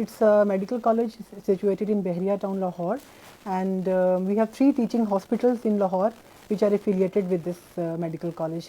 It's a medical college situated in Behriya town, Lahore, and we have 3 teaching hospitals in Lahore which are affiliated with this medical college.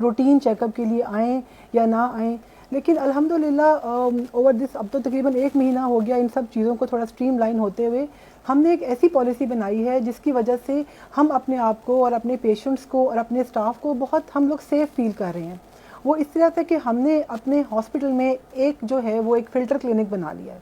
Routine check up کے لیے آئیں یا نہ آئیں. لیکن الحمدللہ over this اب تو تقریباً 1 مہینہ ہو گیا ان سب چیزوں کو تھوڑا اسٹریم لائن ہوتے ہوئے. ہم نے ایک ایسی پالیسی بنائی ہے جس کی وجہ سے ہم اپنے آپ کو اور اپنے پیشنٹس کو اور اپنے اسٹاف کو بہت ہم لوگ سیف فیل کر رہے ہیں. وہ اس طرح سے کہ ہم نے اپنے ہاسپٹل میں ایک جو ہے وہ ایک فلٹر کلینک بنا لیا ہے.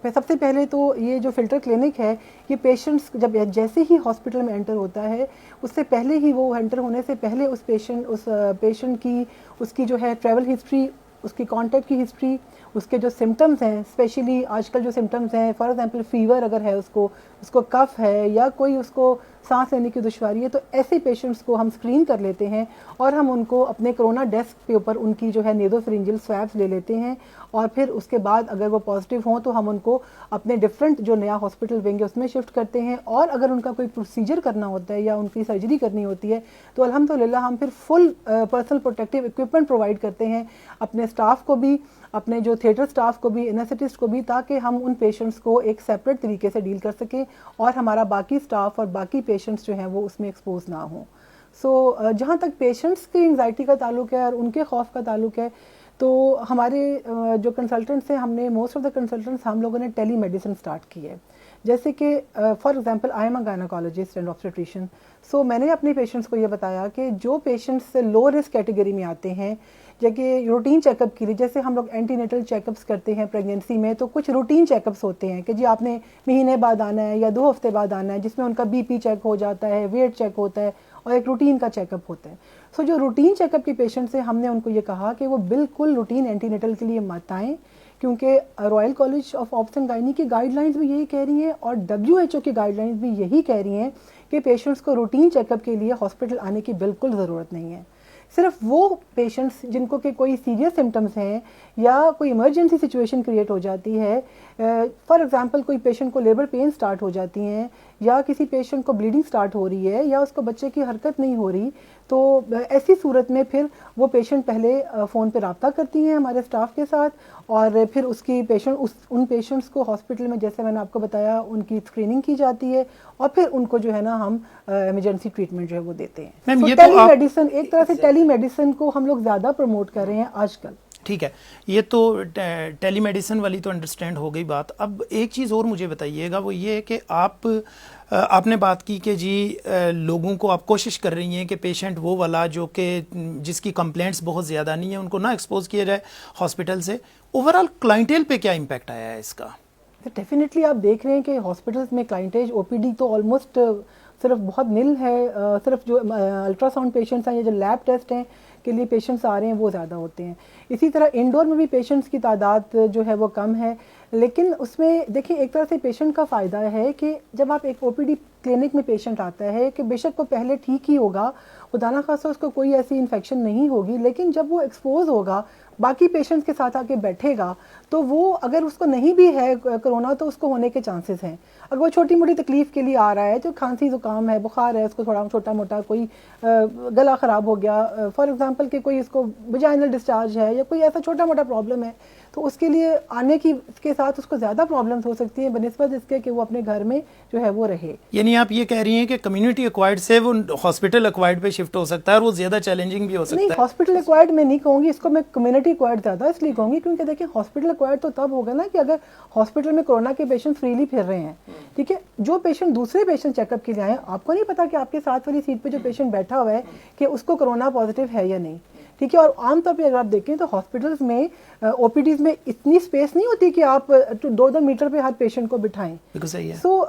سب سے پہلے تو یہ جو فلٹر کلینک ہے یہ پیشنٹس جب جیسے ہی ہاسپٹل میں انٹر ہوتا ہے اس سے پہلے ہی وہ انٹر ہونے سے پہلے اس پیشنٹ کی اس کی جو ہے ٹریول ہسٹری, اس کی کانٹیکٹ کی ہسٹری, اس کے جو سمٹمز ہیں, اسپیشلی آج کل جو سمٹمز ہیں, فار ایگزامپل فیور اگر ہے اس کو کف ہے یا کوئی اس کو سانس لینے کی دشواری ہے, تو ایسے پیشنٹس کو ہم اسکرین کر لیتے ہیں اور ہم ان کو اپنے کرونا ڈیسک کے اوپر ان کی جو ہے نیزوفرنجل سویبس لے لیتے ہیں اور پھر اس کے بعد اگر وہ پازیٹیو ہوں تو ہم ان کو اپنے ڈفرینٹ جو نیا ہاسپٹل ونگ ہے اس میں شفٹ کرتے ہیں. اور اگر ان کا کوئی پروسیجر کرنا ہوتا ہے یا ان کی سرجری کرنی ہوتی ہے تو الحمدللہ ہم پھر فل پرسنل پروٹیکٹیو اکوپمنٹ پرووائڈ کرتے ہیں اپنے اسٹاف کو بھی, اپنے جو تھیٹر اسٹاف کو بھی, اینستھیسسٹ کو بھی, تاکہ ہم ان پیشنٹس کو ایک سیپریٹ طریقے سے ڈیل کر سکیں اور ہمارا باقی اسٹاف اور باقی پیشنٹس جو ہیں وہ اس میں ایکسپوز نہ ہوں. سو جہاں تک پیشنٹس کی انگزائٹی کا تعلق ہے اور ان کے خوف کا تعلق ہے تو ہمارے جو کنسلٹنٹس ہیں, ہم نے موسٹ آف دا کنسلٹنٹس ہم لوگوں نے ٹیلی میڈیسن اسٹارٹ کی ہے. جیسے کہ for example I am a gynaecologist and obstetrician, so میں نے اپنے پیشنٹس کو یہ بتایا کہ جو پیشنٹس لو رسک کیٹیگری میں آتے ہیں جبکہ روٹین چیک اپ کے لیے, جیسے ہم لوگ اینٹی نیٹل چیک اپس کرتے ہیں پریگنینسی میں, تو کچھ روٹین چیک اپس ہوتے ہیں کہ جی آپ نے مہینے بعد آنا ہے یا 2 ہفتے بعد آنا ہے, جس میں ان کا بی پی چیک ہو جاتا ہے, ویٹ چیک ہوتا ہے اور ایک روٹین کا چیک اپ ہوتا ہے. سو جو روٹین چیک اپ کے پیشنٹس ہیں ہم نے ان کو یہ کہا کہ وہ بالکل روٹین اینٹی نیٹل کے لیے مت آئیں, کیونکہ رائل کالج آف آبس اینڈ گائنی کی گائیڈ لائنز بھی یہی کہہ رہی ہیں اور WHO کی گائیڈ لائنز بھی یہی کہہ رہی ہیں کہ پیشنٹس کو روٹین چیک اپ کے لیے ہاسپٹل آنے کی بالکل ضرورت نہیں ہے. صرف وہ پیشنٹس جن کو کہ کوئی سیریس سمٹمز ہیں یا کوئی ایمرجنسی سچویشن کریٹ ہو جاتی ہے, فار ایگزامپل کوئی پیشنٹ کو لیبر پین سٹارٹ ہو جاتی ہیں یا کسی پیشنٹ کو بلیڈنگ سٹارٹ ہو رہی ہے یا اس کو بچے کی حرکت نہیں ہو رہی, تو ایسی صورت میں پھر وہ پیشنٹ پہلے فون پہ رابطہ کرتی ہیں ہمارے اسٹاف کے ساتھ اور پھر اس کی ان پیشنٹس کو ہاسپٹل میں, جیسے میں نے آپ کو بتایا, ان کی اسکریننگ کی جاتی ہے اور پھر ان کو جو ہے نا ہم ایمرجنسی ٹریٹمنٹ جو ہے وہ دیتے ہیں. ٹیلی میڈیسن, ایک طرح سے ٹیلی میڈیسن کو ہم لوگ زیادہ پروموٹ کر رہے ہیں آج کل. ٹھیک ہے, یہ تو ٹیلی میڈیسن والی تو انڈرسٹینڈ ہو گئی بات. اب ایک چیز اور مجھے بتائیے گا, وہ یہ ہے کہ آپ نے بات کی کہ جی لوگوں کو آپ کوشش کر رہی ہیں کہ پیشنٹ وہ والا جو کہ جس کی کمپلینٹس بہت زیادہ نہیں ہیں ان کو نہ ایکسپوز کیا جائے ہاسپٹل سے. اوور آل کلائنٹیل پہ کیا امپیکٹ آیا ہے اس کا؟ ڈیفینیٹلی آپ دیکھ رہے ہیں کہ ہاسپٹلس میں کلائنٹیج OPD تو آلموسٹ صرف بہت نل ہے. صرف جو الٹرا ساؤنڈ پیشنٹس ہیں یا جو لیب ٹیسٹ ہیں کے لیے پیشنٹس آ رہے ہیں وہ زیادہ ہوتے ہیں. اسی طرح انڈور میں بھی پیشنٹس کی تعداد جو ہے وہ کم ہے, لیکن اس میں دیکھیں ایک طرح سے پیشنٹ کا فائدہ ہے کہ جب آپ ایک OPD کلینک میں پیشنٹ آتا ہے کہ بے شک وہ پہلے ٹھیک ہی ہوگا, خدا نہ خواستہ اس کو کوئی ایسی انفیکشن نہیں ہوگی, لیکن جب وہ ایکسپوز ہوگا باقی پیشنٹس کے ساتھ آ کے بیٹھے گا تو وہ اگر اس کو نہیں بھی ہے کرونا تو اس کو ہونے کے چانسز ہیں. اگر وہ چھوٹی موٹی تکلیف کے لیے آ رہا ہے, جو کھانسی زکام ہے, بخار ہے, اس کو تھوڑا چھوٹا موٹا کوئی گلا خراب ہو گیا, فار ایگزامپل کہ کوئی اس کو ویجائنل ڈسچارج ہے یا کوئی ایسا چھوٹا موٹا پرابلم ہے, تو اس کے لیے آنے کی اس کے ساتھ اس کو زیادہ پرابلمس ہو سکتی ہیں بنسبت اس کے کہ وہ اپنے گھر میں جو ہے وہ رہے. یعنی آپ یہ کہہ رہی ہیں کہ کمیونٹی ایکوائرڈ سے وہ ہاسپٹل ایکوائرڈ پہ شفٹ ہو سکتا ہے اور وہ زیادہ چیلنجنگ بھی ہو سکتا ہے. نہیں, ہاسپٹل ایکوائرڈ میں نہیں کہوں گی اس کو, میں کمیونٹی ایکوائرڈ زیادہ اس لیے کہوں گی کیونکہ دیکھیں ہاسپٹل ایکوائرڈ تو تب ہوگا نا کہ اگر ہاسپٹل میں کورونا کے پیشنٹ فریلی پھر رہے ہیں. ٹھیک ہے, جو پیشنٹ دوسرے پیشنٹ چیک اپ کے لیے آئے, آپ کو نہیں پتا کہ آپ کے ساتھ والی سیٹ پہ جو پیشنٹ بیٹھا ہوا ہے کہ اس کو کورونا پازیٹیو ہے یا نہیں. ٹھیک ہے, اور عام طور پہ اگر آپ دیکھیں تو ہاسپٹلس میں OPDs میں اتنی اسپیس نہیں ہوتی کہ آپ 2 میٹر پہ ہر پیشنٹ کو بٹھائیں. سو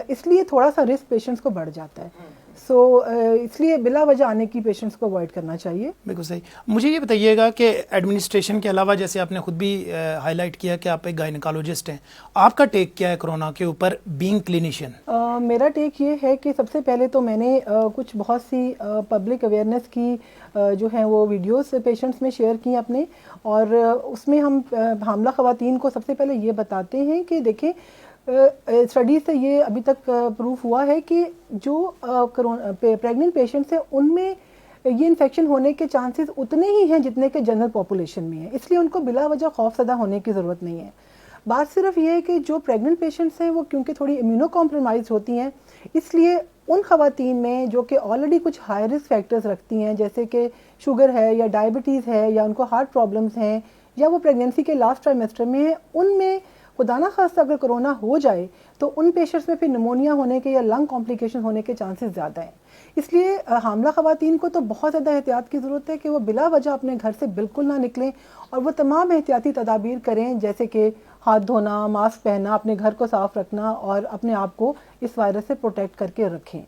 اس لیے تھوڑا سا رسک پیشنٹس کو بڑھ جاتا ہے. سو اس لیے بلا وجہ آنے کی پیشنٹس کو اوائڈ کرنا چاہیے. بالکل صحیح. مجھے یہ بتائیے گا کہ ایڈمنسٹریشن کے علاوہ, جیسے آپ نے خود بھی ہائی لائٹ کیا کہ آپ ایک گائنیکالوجسٹ ہیں, آپ کا ٹیک کیا ہے کورونا کے اوپر بینگ کلینیشین؟ میرا ٹیک یہ ہے کہ سب سے پہلے تو میں نے کچھ بہت سی پبلک اویئرنیس کی جو ہیں وہ ویڈیوز پیشنٹس میں شیئر کی اپنے, اور اس میں ہم حاملہ خواتین کو سب سے پہلے یہ بتاتے ہیں کہ دیکھیں اسٹڈیز سے یہ ابھی تک پروف ہوا ہے کہ جو پریگننٹ پیشنٹس ہیں ان میں یہ انفیکشن ہونے کے چانسز اتنے ہی ہیں جتنے کہ جنرل پاپولیشن میں ہیں, اس لیے ان کو بلا وجہ خوف زدہ ہونے کی ضرورت نہیں ہے. بات صرف یہ ہے کہ جو پریگننٹ پیشنٹس ہیں وہ کیونکہ تھوڑی امیونو کمپرومائز ہوتی ہیں, اس لیے ان خواتین میں جو کہ آلریڈی کچھ ہائی رسک فیکٹرز رکھتی ہیں, جیسے کہ شوگر ہے یا ڈائبٹیز ہے یا ان کو ہارٹ پرابلمس ہیں یا وہ پریگنینسی کے لاسٹ ٹرائمیسٹر میں ہیں, ان میں خدا نہ خواستہ اگر کرونا ہو جائے تو ان پیشنٹس میں پھر نمونیا ہونے کے یا لنگ کمپلیکیشن ہونے کے چانسز زیادہ ہیں. اس لیے حاملہ خواتین کو تو بہت زیادہ احتیاط کی ضرورت ہے کہ وہ بلا وجہ اپنے گھر سے بالکل نہ نکلیں اور وہ تمام احتیاطی تدابیر کریں, جیسے کہ ہاتھ دھونا, ماسک پہننا, اپنے گھر کو صاف رکھنا اور اپنے آپ کو اس وائرس سے پروٹیکٹ کر کے رکھیں.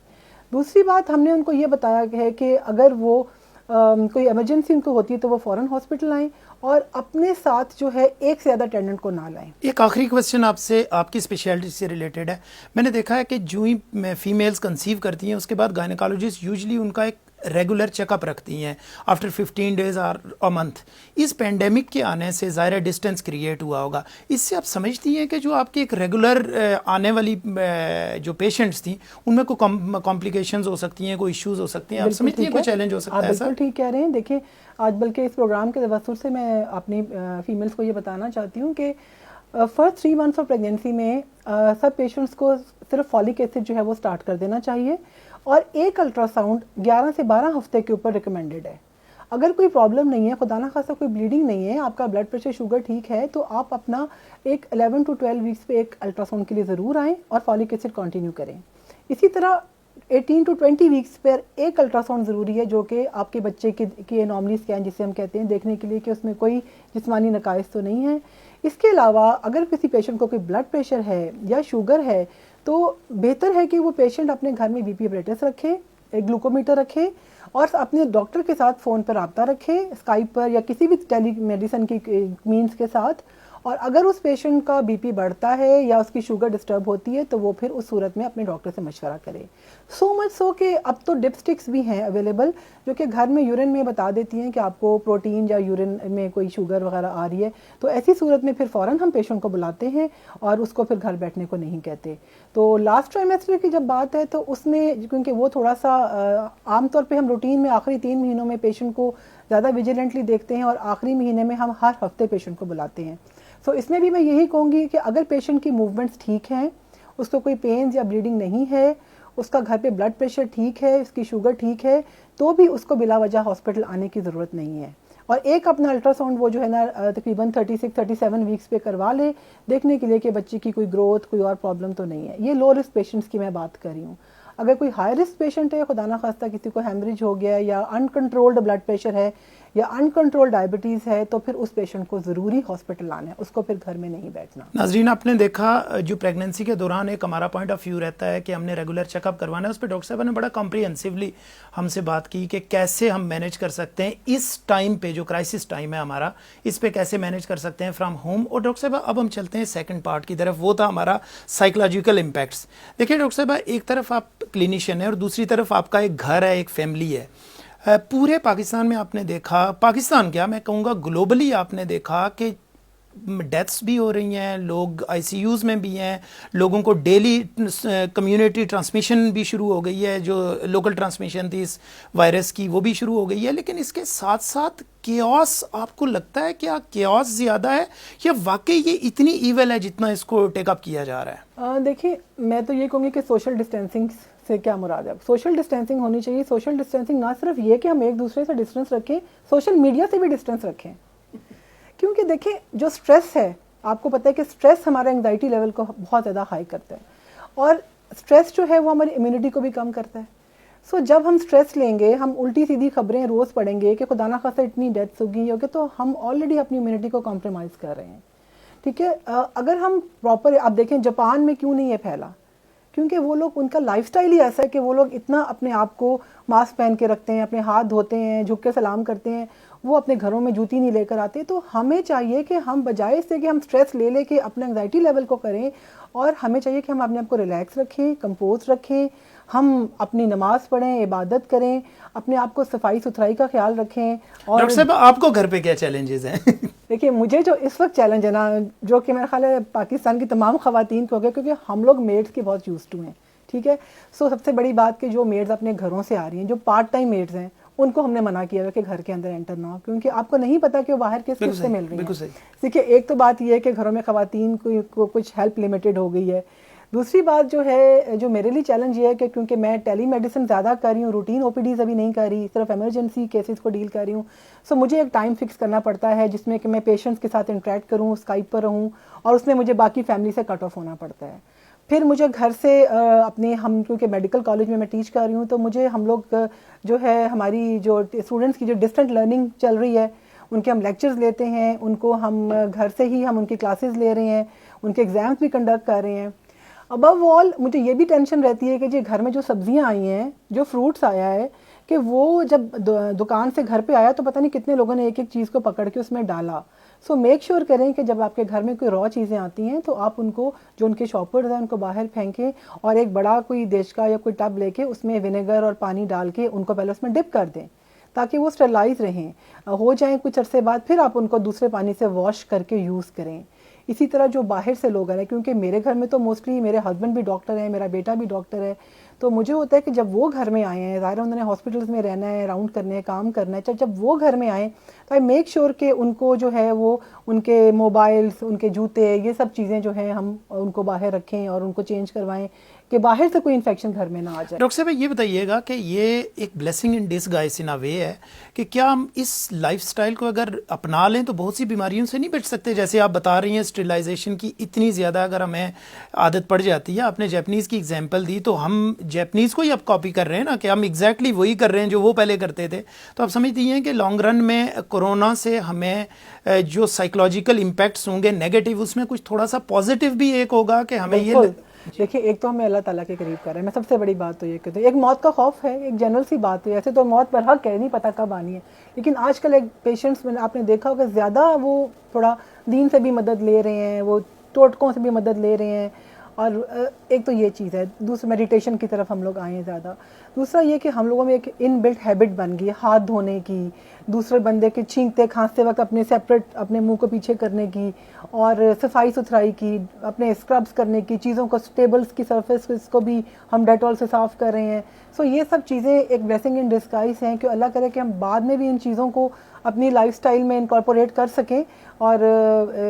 دوسری بات ہم نے ان کو یہ بتایا ہے کہ اگر وہ کوئی ایمرجنسی ان کو ہوتی ہے تو وہ فوراً ہاسپٹل آئیں اور اپنے ساتھ جو ہے ایک سے زیادہ اٹینڈنٹ کو نہ لائیں. ایک آخری کویسچن آپ سے, آپ کی اسپیشلٹی سے ریلیٹڈ ہے. میں نے دیکھا ہے کہ جو ہی فیمیلز کنسیو کرتی ہیں اس کے بعد گائنیکالوجسٹ یوزلی ان کا ایک ریگولر چیک اپ رکھتی ہیں آفٹر 15 days اور منتھ. اس پینڈیمک کے آنے سے ظاہر ڈسٹینس کریٹ ہوا ہوگا, اس سے آپ سمجھتی ہیں کہ جو آپ کی ایک ریگولر آنے والی جو پیشنٹس تھیں ان میں کوئی کمپلیکیشنز ہو سکتی ہیں, کوئی ایشوز ہو سکتے ہیں, آپ سمجھتی ہیں کوئی چیلنج ہو سکتا ہے؟ بالکل ٹھیک کہہ رہے ہیں. دیکھیں آج بلکہ اس پروگرام کے توسط سے میں اپنی فیمیلز کو یہ بتانا چاہتی ہوں کہ فرسٹ 3 months آف پریگنینسی میں سب پیشنٹس کو صرف فولک ایسڈ جو ہے وہ سٹارٹ کر دینا چاہیے اور ایک الٹرا ساؤنڈ 11 سے 12 ہفتے کے اوپر ریکمینڈڈ ہے. اگر کوئی پرابلم نہیں ہے, خدا نہ خواستہ کوئی بلیڈنگ نہیں ہے, آپ کا بلڈ پریشر شوگر ٹھیک ہے, تو آپ اپنا ایک 11 to 12 weeks پہ ایک الٹرا ساؤنڈ کے لیے ضرور آئیں اور فولک ایسڈ کنٹینیو کریں. اسی طرح 18 to 20 weeks پر ایک الٹرا ساؤنڈ ضروری ہے جو کہ آپ کے بچے کی انوملی اسکین جسے ہم کہتے ہیں, دیکھنے کے لیے کہ اس میں کوئی جسمانی نقائص تو نہیں ہے. اس کے علاوہ اگر کسی پیشنٹ کو کوئی بلڈ پریشر ہے یا شوگر ہے تو بہتر ہے کہ وہ پیشنٹ اپنے گھر میں بی پی اپریٹس رکھے, ایک گلوکومیٹر رکھے اور اپنے ڈاکٹر کے ساتھ فون پر رابطہ رکھے, اسکائپ پر یا کسی بھی ٹیلی میڈیسن کی مینس کے ساتھ. اور اگر اس پیشنٹ کا بی پی بڑھتا ہے یا اس کی شوگر ڈسٹرب ہوتی ہے تو وہ پھر اس صورت میں اپنے ڈاکٹر سے مشورہ کرے. سو مچ سو کہ اب تو ڈپ سٹکس بھی ہیں اویلیبل جو کہ گھر میں یورین میں بتا دیتی ہیں کہ آپ کو پروٹین یا یورین میں کوئی شوگر وغیرہ آ رہی ہے, تو ایسی صورت میں پھر فوراً ہم پیشنٹ کو بلاتے ہیں اور اس کو پھر گھر بیٹھنے کو نہیں کہتے. تو لاسٹ ٹرائمیسٹر کی جب بات ہے تو اس میں کیونکہ وہ تھوڑا سا عام طور پہ ہم روٹین میں آخری 3 مہینوں میں پیشنٹ کو زیادہ ویجیلنٹلی دیکھتے ہیں اور آخری مہینے میں ہم ہر ہفتے پیشنٹ کو بلاتے ہیں. سو اس میں بھی میں یہی کہوں گی کہ اگر پیشنٹ کی موومنٹس ٹھیک ہیں, اس کو کوئی پینز یا بلیڈنگ نہیں ہے, اس کا گھر پہ بلڈ پریشر ٹھیک ہے, اس کی شوگر ٹھیک ہے, تو بھی اس کو بلا وجہ ہاسپٹل آنے کی ضرورت نہیں ہے. اور ایک اپنا الٹرا ساؤنڈ وہ جو ہے نا تقریباً 36-37 ویکس پہ کروا لے دیکھنے کے لیے کہ بچے کی کوئی گروتھ کوئی اور پرابلم تو نہیں ہے. یہ لو رسک پیشنٹس کی میں بات کر رہی ہوں. اگر کوئی ہائی رسک پیشنٹ ہے, خدا نہ خواستہ کسی کو ہیمریج ہو گیا یا انکنٹرولڈ بلڈ پریشر ہے یا انکنٹرول ڈائبٹیز ہے, تو پھر اس پیشنٹ کو ضروری ہاسپٹل آنا ہے, اس کو پھر گھر میں نہیں بیٹھنا. ناظرین آپ نے دیکھا جو پریگننسی کے دوران ایک ہمارا پوائنٹ آف ویو رہتا ہے کہ ہم نے ریگولر چیک اپ کروانا ہے, اس پہ ڈاکٹر صاحب نے بڑا کمپریہنسولی ہم سے بات کی کہ کیسے ہم مینیج کر سکتے ہیں اس ٹائم پہ جو کرائسس ٹائم ہے ہمارا, اس پہ کیسے مینیج کر سکتے ہیں فرام ہوم. اور ڈاکٹر صاحب اب ہم چلتے ہیں سیکنڈ پارٹ کی طرف, وہ تھا ہمارا سائیکولوجیکل امپیکٹس. دیکھیے ڈاکٹر صاحب ایک طرف آپ کلینیشین ہیں اور دوسری طرف آپ کا ایک گھر ہے, ایک فیملی ہے. پورے پاکستان میں آپ نے دیکھا, پاکستان کیا میں کہوں گا گلوبلی آپ نے دیکھا کہ ڈیتھس بھی ہو رہی ہیں, لوگ آئی سی یوز میں بھی ہیں, لوگوں کو ڈیلی کمیونٹی ٹرانسمیشن بھی شروع ہو گئی ہے, جو لوکل ٹرانسمیشن تھی اس وائرس کی وہ بھی شروع ہو گئی ہے. لیکن اس کے ساتھ ساتھ کیوس, آپ کو لگتا ہے کیا کیوس زیادہ ہے یا واقعی یہ اتنی ایول ہے جتنا اس کو ٹیک اپ کیا جا رہا ہے؟ دیکھیں میں تو یہ کہوں گی کہ سوشل ڈسٹینسنگ سے کیا مراد ہے. سوشل ڈسٹینسنگ ہونی چاہیے. سوشل ڈسٹینسنگ نہ صرف یہ کہ ہم ایک دوسرے سے ڈسٹینس رکھیں, سوشل میڈیا سے بھی ڈسٹینس رکھیں. کیونکہ دیکھیں جو سٹریس ہے, آپ کو پتہ ہے کہ سٹریس ہمارا انگزائٹی لیول کو بہت زیادہ ہائی کرتا ہے اور سٹریس جو ہے وہ ہماری امیونٹی کو بھی کم کرتا ہے. سو جب ہم سٹریس لیں گے, ہم الٹی سیدھی خبریں روز پڑھیں گے کہ خدا نہ خواستہ اتنی ڈیتھس ہوگی ہوگی, تو ہم آلریڈی اپنی امیونٹی کو کمپرومائز کر رہے ہیں. ٹھیک ہے, اگر ہم پراپر, آپ دیکھیں جاپان میں کیوں نہیں ہے پھیلا, کیونکہ وہ لوگ, ان کا لائف سٹائل ہی ایسا ہے کہ وہ لوگ اتنا اپنے آپ کو ماسک پہن کے رکھتے ہیں, اپنے ہاتھ دھوتے ہیں, جھک کے سلام کرتے ہیں, وہ اپنے گھروں میں جوتی نہیں لے کر آتے. تو ہمیں چاہیے کہ ہم بجائے اس سے کہ ہم سٹریس لے لے کے اپنے انگزائٹی لیول کو کریں, اور ہمیں چاہیے کہ ہم اپنے آپ کو ریلیکس رکھیں, کمپوز رکھیں, ہم اپنی نماز پڑھیں, عبادت کریں, اپنے آپ کو صفائی ستھرائی کا خیال رکھیں. اور ڈاکٹر صاحب آپ کو گھر پہ کیا چیلنجز ہیں؟ دیکھیے مجھے جو اس وقت چیلنج ہے نا, جو کہ میرا خیال ہے پاکستان کی تمام خواتین کو ہو گیا, کیونکہ ہم لوگ میڈس کے بہت یوز ٹو ہیں. ٹھیک ہے, سو سب سے بڑی بات کہ جو میڈز اپنے گھروں سے آ رہی ہیں, جو پارٹ ٹائم میڈز ہیں, ان کو ہم نے منع کیا ہے کہ گھر کے اندر انٹر نہ ہو, کیونکہ آپ کو نہیں پتا کہ وہ باہر کس سے مل رہی ہیں. دیکھیے ایک تو بات یہ ہے کہ گھروں میں خواتین کو کچھ ہیلپ لمیٹڈ ہو گئی ہے. دوسری بات جو ہے جو میرے لیے چیلنج یہ ہے کہ کیونکہ میں ٹیلی میڈیسن زیادہ کر رہی ہوں, روٹین او پی ڈیز ابھی نہیں کر رہی, صرف ایمرجنسی کیسز کو ڈیل کر رہی ہوں, سو مجھے ایک ٹائم فکس کرنا پڑتا ہے جس میں کہ میں پیشنٹس کے ساتھ انٹریکٹ کروں, اسکائپ پر رہوں, اور اس میں مجھے باقی فیملی سے کٹ آف ہونا پڑتا ہے. پھر مجھے گھر سے اپنے ہم کیونکہ میڈیکل کالج میں ٹیچ کر رہی ہوں, تو مجھے ہم لوگ جو ہے ہماری جو اسٹوڈنٹس کی جو ڈسٹنٹ لرننگ چل رہی ہے ان کے ہم لیکچرز لیتے ہیں, ان کو ہم گھر سے ہی ہم ان کی کلاسز لے رہے ہیں, ان کے ایگزامس بھی کنڈکٹ کر رہے ہیں. ابو آل مجھے یہ بھی ٹینشن رہتی ہے کہ جی گھر میں جو سبزیاں آئی ہیں, جو فروٹس آیا ہے, کہ وہ جب دکان سے گھر پہ آیا تو پتہ نہیں کتنے لوگوں نے ایک ایک چیز کو پکڑ کے اس میں ڈالا. سو میک شیور کریں کہ جب آپ کے گھر میں کوئی را چیزیں آتی ہیں تو آپ ان کو جو ان کے شاپرز ہیں ان کو باہر پھینکیں, اور ایک بڑا کوئی دیش کا یا کوئی ٹب لے کے اس میں ونیگر اور پانی ڈال کے ان کو پہلے اس میں ڈپ کر دیں تاکہ وہ اسٹرلائز رہیں, ہو جائیں کچھ عرصے بعد پھر آپ ان کو دوسرے پانی سے واش کر کے یوز کریں. اسی طرح جو باہر سے لوگ آ رہے ہیں, کیونکہ میرے گھر میں تو موسٹلی میرے ہسبینڈ بھی ڈاکٹر ہیں, میرا بیٹا بھی ڈاکٹر ہے, تو مجھے ہوتا ہے کہ جب وہ گھر میں آئے ہیں, ظاہر انہوں نے ہاسپٹلس میں رہنا ہے, راؤنڈ کرنے ہیں, کام کرنا ہے, جب وہ گھر میں آئیں تو آئی میک شیور کہ ان کو جو ہے وہ ان کے موبائلس, ان کے جوتے, یہ سب چیزیں جو ہیں ہم ان کو باہر رکھیں اور ان کو چینج کروائیں کہ باہر سے کوئی انفیکشن گھر میں نہ آ جائے. ڈاکٹر صاحب یہ بتائیے گا کہ یہ ایک بلیسنگ ان ڈسگائز ان اے وے ہے کہ کیا ہم اس لائف سٹائل کو اگر اپنا لیں تو بہت سی بیماریوں سے نہیں بچ سکتے؟ جیسے آپ بتا رہی ہیں اسٹریلائزیشن کی اتنی زیادہ اگر ہمیں عادت پڑ جاتی ہے, آپ نے جیپنیز کی ایگزامپل دی, تو ہم جیپنیز کو ہی اب کاپی کر رہے ہیں نا, کہ ہم ایگزیکٹلی وہی کر رہے ہیں جو وہ پہلے کرتے تھے. تو آپ سمجھتی ہیں کہ لانگ رن میں کورونا سے ہمیں جو سائیکولوجیکل امپیکٹس ہوں گے نیگیٹو, اس میں کچھ تھوڑا سا پازیٹیو بھی ایک ہوگا کہ ہمیں یہ دیکھیے ایک تو ہمیں اللہ تعالیٰ کے قریب کر رہے ہیں, میں سب سے بڑی بات تو یہ کہتی ہوں, ایک موت کا خوف ہے, ایک جنرل سی بات ہے, ایسے تو موت پر حق ہے, نہیں پتہ کب آنی ہے, لیکن آج کل ایک پیشنٹس میں آپ نے دیکھا ہوگا زیادہ وہ تھوڑا دین سے بھی مدد لے رہے ہیں, وہ ٹوٹکوں سے بھی مدد لے رہے ہیں, اور ایک تو یہ چیز ہے. دوسرا میڈیٹیشن کی طرف ہم لوگ آئے ہیں زیادہ. دوسرا یہ کہ ہم لوگوں میں ایک ان بلٹ ہیبٹ بن گئی ہے ہاتھ دھونے کی, دوسرے بندے کے چھینکتے کھانستے وقت اپنے سیپریٹ اپنے منہ کو پیچھے کرنے کی, اور صفائی ستھرائی کی, اپنے اسکربس کرنے کی, چیزوں کو ٹیبلز کی سرفیس کو بھی ہم ڈیٹول سے صاف کر رہے ہیں. سو یہ سب چیزیں ایک بلیسنگ ان ڈسگائز ہیں کہ اللہ کرے کہ ہم بعد میں بھی ان چیزوں کو اپنی لائف سٹائل میں انکارپوریٹ کر سکیں. اور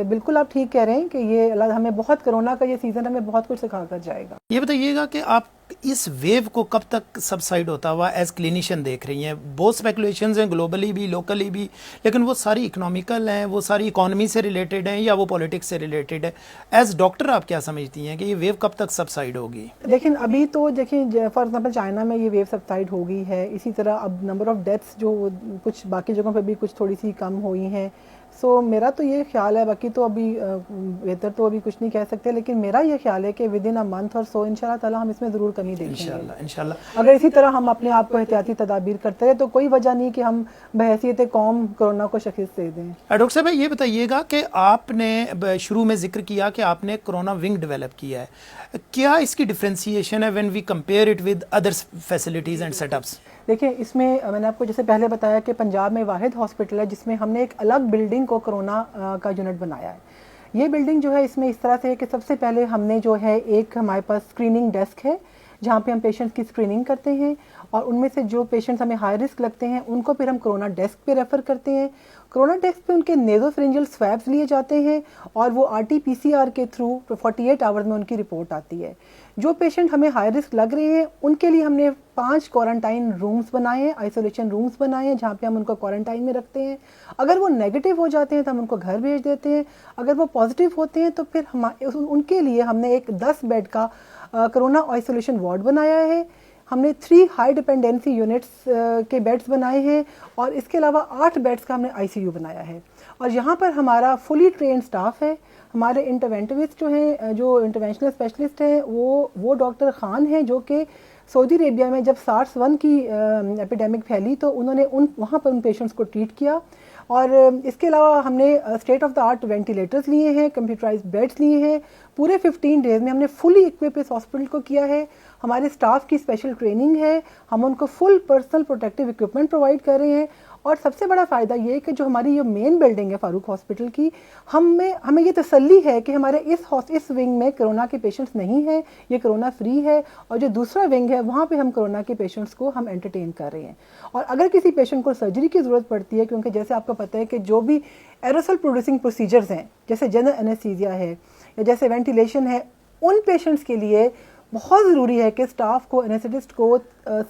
بالکل آپ ٹھیک کہہ رہے ہیں کہ یہ اللہ ہمیں بہت کرونا کا یہ سیزن ہمیں بہت کچھ سکھا کر جائے گا. یہ بتائیے گا کہ آپ اس ویو کو کب تک سبسائڈ ہوتا ہوا ایز کلینیشین دیکھ رہی ہیں؟ بہت اسپیکولیشنز ہیں گلوبلی بھی لوکلی بھی, لیکن وہ ساری اکنامیکل ہیں, وہ ساری اکانومی سے ریلیٹڈ ہیں یا وہ پولیٹکس سے ریلیٹڈ ہے. ایز ڈاکٹر آپ کیا سمجھتی ہیں کہ یہ ویو کب تک سبسائڈ ہوگی؟ لیکن ابھی تو دیکھیں فار ایگزامپل چائنا میں یہ ویو سبسائڈ ہو گئی ہے, اسی طرح اب نمبر آف ڈیتھس جو کچھ باقی جگہوں پہ بھی کچھ تھوڑی سی کم ہوئی ہیں. سو میرا تو یہ خیال ہے, باقی تو ابھی بہتر تو ابھی کچھ نہیں کہہ سکتے, لیکن میرا یہ خیال ہے کہ ود ان اے منتھ اور سو انشاءاللہ تعالیٰ ہم اس میں ضرور کمی دیکھیں گے انشاءاللہ. اگر اسی طرح ہم اپنے آپ کو احتیاطی تدابیر کرتے رہے تو کوئی وجہ نہیں کہ ہم بحیثیت قوم کورونا کو شکست دے دیں. ڈاکٹر صاحب یہ بتائیے گا کہ آپ نے شروع میں ذکر کیا کہ آپ نے کورونا ونگ ڈیولپ کیا ہے, کیا اس کی ڈفرینسیشن ہے when we compare it with other facilities and setups? دیکھیں اس میں نے آپ کو جیسے پہلے بتایا کہ پنجاب میں واحد ہاسپٹل ہے جس میں ہم نے ایک الگ بلڈنگ کو کورونا کا یونٹ بنایا ہے. یہ بلڈنگ جو ہے اس میں اس طرح سے ہے کہ سب سے پہلے ہم نے جو ہے ایک ہمارے پاس اسکریننگ ڈیسک ہے جہاں پہ ہم پیشنٹس کی اسکریننگ کرتے ہیں, اور ان میں سے جو پیشنٹس ہمیں ہائی رسک لگتے ہیں ان کو پھر ہم کورونا ڈیسک پہ ریفر کرتے ہیں. کورونا ڈیسک پہ ان کے نیزوفرنجل سویبس لیے جاتے ہیں اور وہ RT-PCR کے تھرو 48 آورز میں ان کی رپورٹ آتی ہے. جو پیشنٹ ہمیں ہائی رسک لگ رہے ہیں ان کے لیے ہم نے 5 کوارنٹائن رومز بنائے ہیں, آئسولیشن رومز بنائے ہیں جہاں پہ ہم ان کو کوارنٹائن میں رکھتے ہیں. اگر وہ نیگیٹو ہو جاتے ہیں تو ہم ان کو گھر بھیج دیتے ہیں, اگر وہ پازیٹیو ہوتے ہیں تو پھر ان کے لیے ہم نے ایک 10 بیڈ کا کرونا آئسولیشن وارڈ بنایا ہے. ہم نے 3 ہائی ڈیپینڈنسی یونٹس کے بیڈز بنائے ہیں, اور اس کے علاوہ 8 بیڈز کا ہم نے ICU بنایا ہے. اور یہاں پر ہمارا فلی ٹرینڈ سٹاف ہے. ہمارے انٹرونٹیوسٹ جو ہیں, جو انٹرونشنل اسپیشلسٹ ہیں, وہ ڈاکٹر خان ہیں جو کہ سعودی عربیہ میں جب SARS-1 کی ایپیڈیمک پھیلی تو انہوں نے وہاں پر ان پیشنٹس کو ٹریٹ کیا. اور اس کے علاوہ ہم نے state of the art ventilators لیے ہیں, کمپیوٹرائز بیڈس لیے ہیں. پورے 15 ڈیز میں ہم نے فلی اکوپ اس ہاسپٹل کو کیا ہے. ہمارے اسٹاف کی اسپیشل ٹریننگ ہے, ہم ان کو فل پرسنل پروٹیکٹیو اکوپمنٹ پرووائڈ کر رہے ہیں. اور سب سے بڑا فائدہ یہ ہے کہ جو ہماری یہ مین بلڈنگ ہے فاروق ہاسپٹل کی, ہمیں یہ تسلی ہے کہ ہمارے اس ونگ میں کرونا کے پیشنٹس نہیں ہیں, یہ کرونا فری ہے. اور جو دوسرا ونگ ہے وہاں پہ ہم کرونا کے پیشنٹس کو ہم انٹرٹین کر رہے ہیں. اور اگر کسی پیشنٹ کو سرجری کی ضرورت پڑتی ہے, کیونکہ جیسے آپ کو پتہ ہے کہ جو بھی ایروسل پروڈیوسنگ پروسیجرز ہیں جیسے جنرل انیستھیزیا ہے یا جیسے وینٹیلیشن ہے, ان پیشنٹس کے لیے بہت ضروری ہے کہ اسٹاف کو, انیسٹھسٹ کو,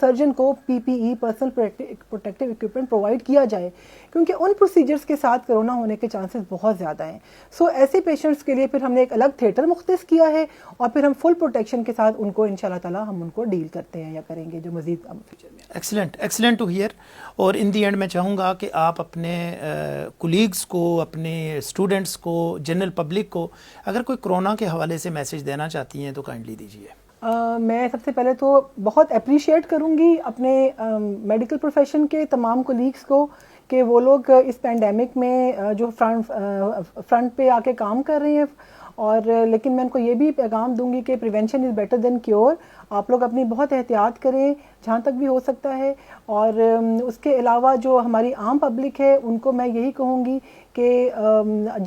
سرجن کو پی پی ای پرسنل پروٹیکٹیو اکوپمنٹ پرووائڈ کیا جائے, کیونکہ ان پروسیجرز کے ساتھ کرونا ہونے کے چانسز بہت زیادہ ہیں. سو ایسے پیشنٹس کے لیے پھر ہم نے ایک الگ تھیٹر مختص کیا ہے, اور پھر ہم فل پروٹیکشن کے ساتھ ان کو ان شاء اللہ تعالیٰ ہم ان کو ڈیل کرتے ہیں یا کریں گے جو مزید فیوچر میں. Excellent to hear. اور ان دی اینڈ میں چاہوں گا کہ آپ اپنے کولیگس کو, اپنے اسٹوڈنٹس کو, جنرل پبلک کو اگر کوئی کرونا کے حوالے سے میسج دینا چاہتی ہیں تو کائنڈلی دیجیے. میں سب سے پہلے تو بہت اپریشیٹ کروں گی اپنے میڈیکل پروفیشن کے تمام کولیگس کو کہ وہ لوگ اس پینڈیمک میں جو فرنٹ پہ آ کے کام کر رہے ہیں, اور لیکن میں ان کو یہ بھی پیغام دوں گی کہ prevention is better than cure. آپ لوگ اپنی بہت احتیاط کریں جہاں تک بھی ہو سکتا ہے, اور اس کے علاوہ جو ہماری عام پبلک ہے ان کو میں یہی کہوں گی کہ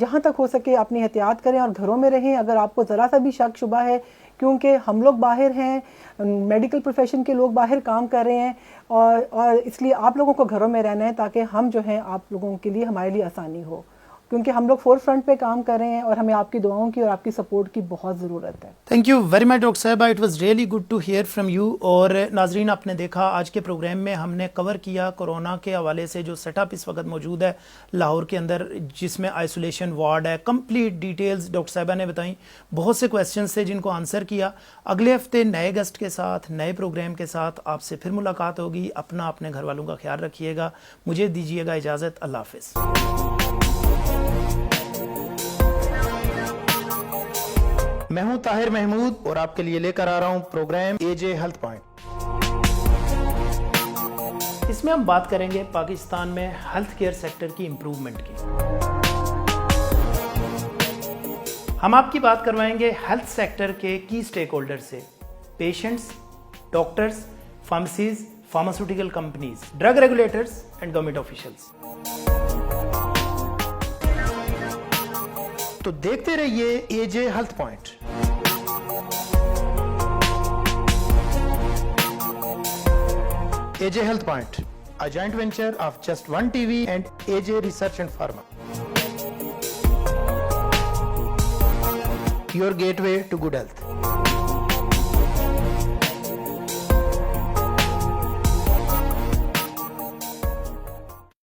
جہاں تک ہو سکے اپنی احتیاط کریں اور گھروں میں رہیں. اگر آپ کو ذرا سا بھی شک شبہ ہے, کیونکہ ہم لوگ باہر ہیں, میڈیکل پروفیشن کے لوگ باہر کام کر رہے ہیں, اور اس لیے آپ لوگوں کو گھروں میں رہنا ہے تاکہ ہم جو ہیں آپ لوگوں کے لیے, ہمارے لیے آسانی ہو, کیونکہ ہم لوگ فور فرنٹ پہ کام کر رہے ہیں اور ہمیں آپ کی دعاؤں کی اور آپ کی سپورٹ کی بہت ضرورت ہے. Thank you very much doctor صاحبہ, it was really good to hear from you. اور ناظرین, آپ نے دیکھا آج کے پروگرام میں ہم نے کور کیا کورونا کے حوالے سے جو سیٹ اپ اس وقت موجود ہے لاہور کے اندر, جس میں آئسولیشن وارڈ ہے. کمپلیٹ ڈیٹیلز ڈاکٹر صاحبہ نے بتائیں. بہت سے کویسچنس تھے جن کو آنسر کیا. اگلے ہفتے نئے گیسٹ کے ساتھ, نئے پروگرام کے ساتھ آپ سے پھر ملاقات ہوگی. اپنے گھر والوں کا خیال رکھیے گا. مجھے دیجیے گا اجازت. اللہ حافظ. میں ہوں طاہر محمود اور آپ کے لیے لے کر آ رہا ہوں پروگرام اے جے ہیلتھ پوائنٹ. اس میں ہم بات کریں گے پاکستان میں ہیلتھ کیئر سیکٹر کی امپروومنٹ کی. ہم آپ کی بات کروائیں گے ہیلتھ سیکٹر کے کی سٹیک ہولڈر سے, patients, doctors, pharmacies, pharmaceutical companies, drug regulators and government officials. تو دیکھتے رہیے A J health point. AJ Health Point, a joint venture of Just One TV and AJ Research and Pharma. Your gateway to good health.